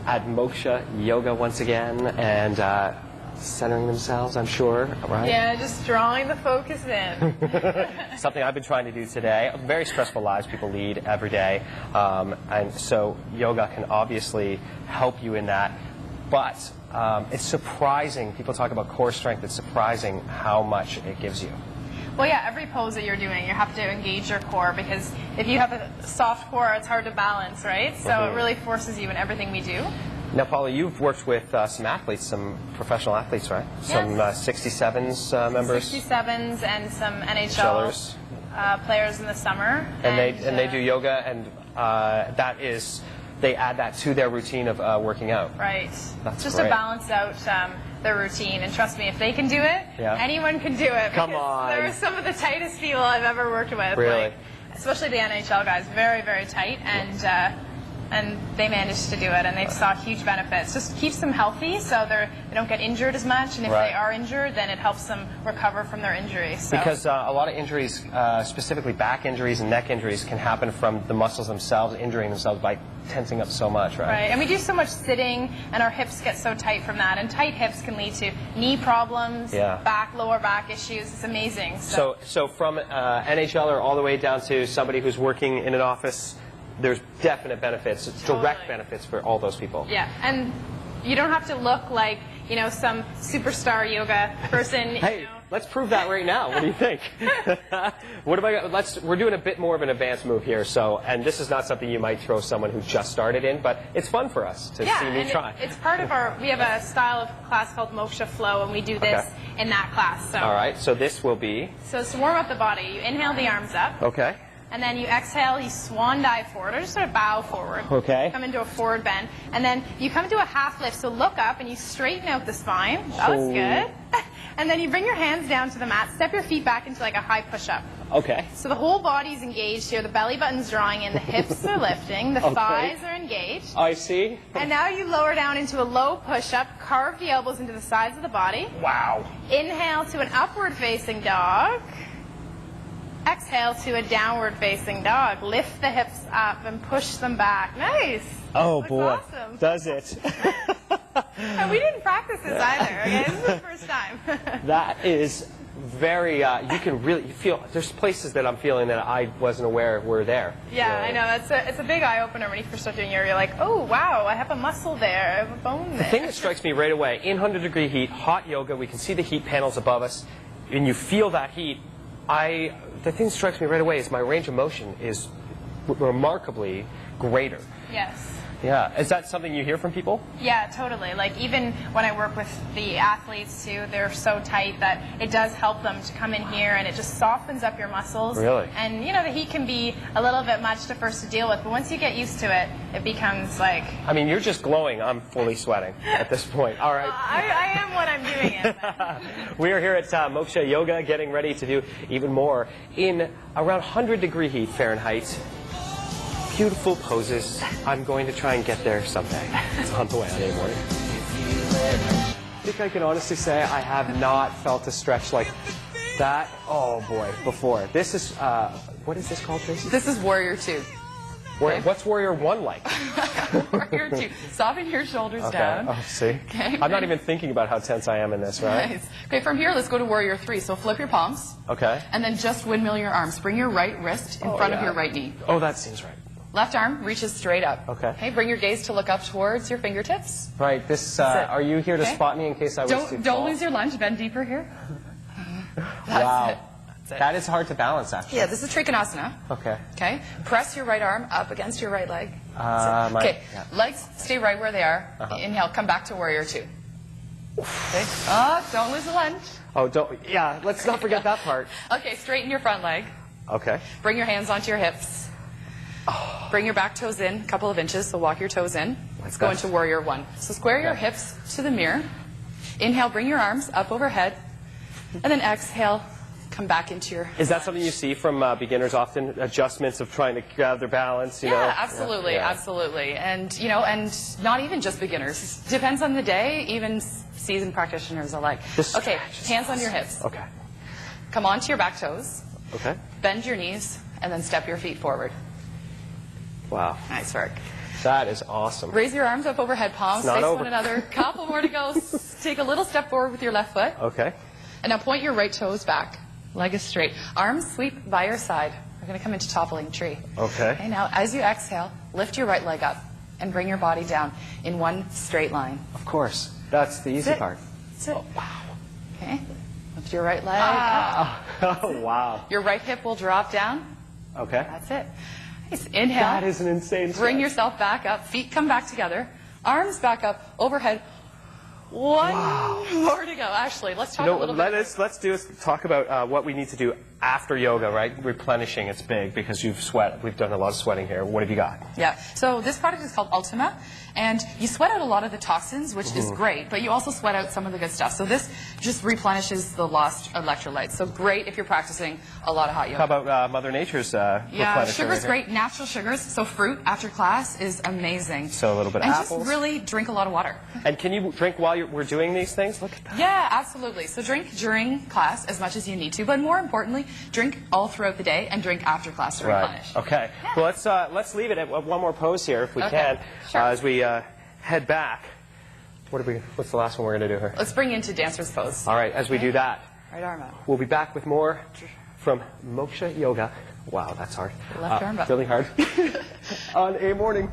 at Moksha Yoga once again, and centering themselves, I'm sure, right? Yeah, just drawing the focus in. Something I've been trying to do today. Very stressful lives people lead every day, and so yoga can obviously help you in that. But it's surprising, people talk about core strength, it's surprising how much it gives you. Well, yeah, every pose that you're doing, you have to engage your core, because if you have a soft core, it's hard to balance, right? So it really forces you in everything we do. Now, Paula, you've worked with some athletes, some professional athletes, right? Yes. Some 67s members. 67s and some NHL players in the summer. And they do yoga, and that is, they add that to their routine of working out. Right. That's just great. to balance out their routine. And trust me, if they can do it, anyone can do it. Come on. They're some of the tightest people I've ever worked with. Really? Like, especially the NHL guys, very, very tight. And they managed to do it, and they saw huge benefits. Just keeps them healthy, so they don't get injured as much. And if they are injured, then it helps them recover from their injuries. So. Because a lot of injuries, specifically back injuries and neck injuries, can happen from the muscles themselves injuring themselves by tensing up so much, right? Right, and we do so much sitting, and our hips get so tight from that. And tight hips can lead to knee problems, lower back issues. It's amazing. So from NHLer all the way down to somebody who's working in an office, there's definite benefits, direct benefits for all those people. Yeah, and you don't have to look like, you know, some superstar yoga person. Hey, you know. Let's prove that right now. What do you think? What have I got? We're doing a bit more of an advanced move here, and this is not something you might throw someone who just started in, but it's fun for us to see me try. It's part of we have a style of class called Moksha Flow, and we do this in that class. So. All right, so this will be? So to warm up the body, you inhale the arms up. Okay. And then you exhale, you swan dive forward, or just sort of bow forward. Okay. Come into a forward bend. And then you come to a half lift, so look up and you straighten out the spine. That looks good. And then you bring your hands down to the mat, step your feet back into like a high push-up. Okay. So the whole body's engaged here, the belly button's drawing in, the hips are lifting, the thighs are engaged. I see. And now you lower down into a low push-up, carve the elbows into the sides of the body. Wow. Inhale to an upward-facing dog. Exhale to a downward-facing dog. Lift the hips up and push them back. Nice. Oh, Looks boy. Awesome. Does it? And we didn't practice this either. Okay, this is the first time. That is very. You can really feel. There's places that I'm feeling that I wasn't aware were there. Yeah, I know. It's a big eye opener when you first start doing yoga. You're like, oh wow, I have a muscle there. I have a bone there. The thing that strikes me right away in 100-degree heat, hot yoga. We can see the heat panels above us, and you feel that heat. The thing that strikes me right away is my range of motion is remarkably greater. Yes. Yeah. Is that something you hear from people? Yeah, totally. Like even when I work with the athletes too, they're so tight that it does help them to come in here and it just softens up your muscles. Really? And you know, the heat can be a little bit much to first to deal with, but once you get used to it, it becomes like... I mean, you're just glowing. I'm fully sweating at this point. All right. I am when I'm doing it. We are here at Moksha Yoga getting ready to do even more in around 100-degree heat Fahrenheit. Beautiful poses. I'm going to try and get there someday. It's on the way on any morning. I think I can honestly say I have not felt a stretch like that, oh boy, before. This is, what is this called, Tracy? This is Warrior 2. What's Warrior 1 like? Warrior 2. Soften your shoulders down. Oh, see? Okay. I'm not even thinking about how tense I am in this, right? Nice. Okay, from here, let's go to Warrior 3. So flip your palms. Okay. And then just windmill your arms. Bring your right wrist in front of your right knee. Oh, that seems right. Left arm reaches straight up. Okay. Okay, bring your gaze to look up towards your fingertips. Right, this, are you here to spot me in case I was too tall? Don't lose your lunge, bend deeper here. Wow. That's it. That is hard to balance, actually. Yeah, this is Trikonasana. Okay. Okay, press your right arm up against your right leg. Okay, legs stay right where they are. Inhale, come back to Warrior 2. Okay. Don't lose the lunge. Oh, let's not forget that part. Okay, straighten your front leg. Okay. Bring your hands onto your hips. Bring your back toes in a couple of inches, so walk your toes in. Let's go into Warrior 1. So square your hips to the mirror. Inhale, bring your arms up overhead. And then exhale, come back into your... Is that something you see from beginners often? Adjustments of trying to grab their balance, you know? Absolutely, absolutely. And, you know, and not even just beginners. Depends on the day, even seasoned practitioners alike. Okay, hands on your hips. Okay. Come onto your back toes. Okay. Bend your knees, and then step your feet forward. Wow. Nice work. That is awesome. Raise your arms up overhead, palms Not face over. one another. Couple more to go. Take a little step forward with your left foot. Okay. And now point your right toes back. Leg is straight. Arms sweep by your side. We're going to come into toppling tree. Okay. Now, as you exhale, lift your right leg up and bring your body down in one straight line. Of course. That's the easy part. That's it. Wow. Okay. Lift your right leg up. Oh, wow. Your right hip will drop down. Okay. That's it. Nice. Inhale. That is an insane stretch. Bring yourself back up. Feet come back together. Arms back up, overhead. One more to go. Ashley, let's talk a little bit. Let's talk about what we need to do after yoga, right? Replenishing, it's big because we've done a lot of sweating here. What have you got? Yeah. So this product is called Ultima, and you sweat out a lot of the toxins, which is great, but you also sweat out some of the good stuff. So this just replenishes the lost electrolytes. So great if you're practicing a lot of hot yoga. How about Mother Nature's replenisher? Sugar's right great. Natural sugars. So fruit after class is amazing. So a little bit of and apples. just really drink a lot of water. And can you drink while we're doing these things? Look at that. Yeah, absolutely. So drink during class as much as you need to, but more importantly, drink all throughout the day and drink after class to replenish. Okay. Yeah. Well, let's leave it at one more pose here if we Okay. can, Sure. as we head back. What's the last one we're going to do here? Let's bring you into dancer's pose. All right. As we do that, Right arm up. we'll be back with more from Moksha Yoga. Wow, that's hard. Left arm up. Really hard. On a morning.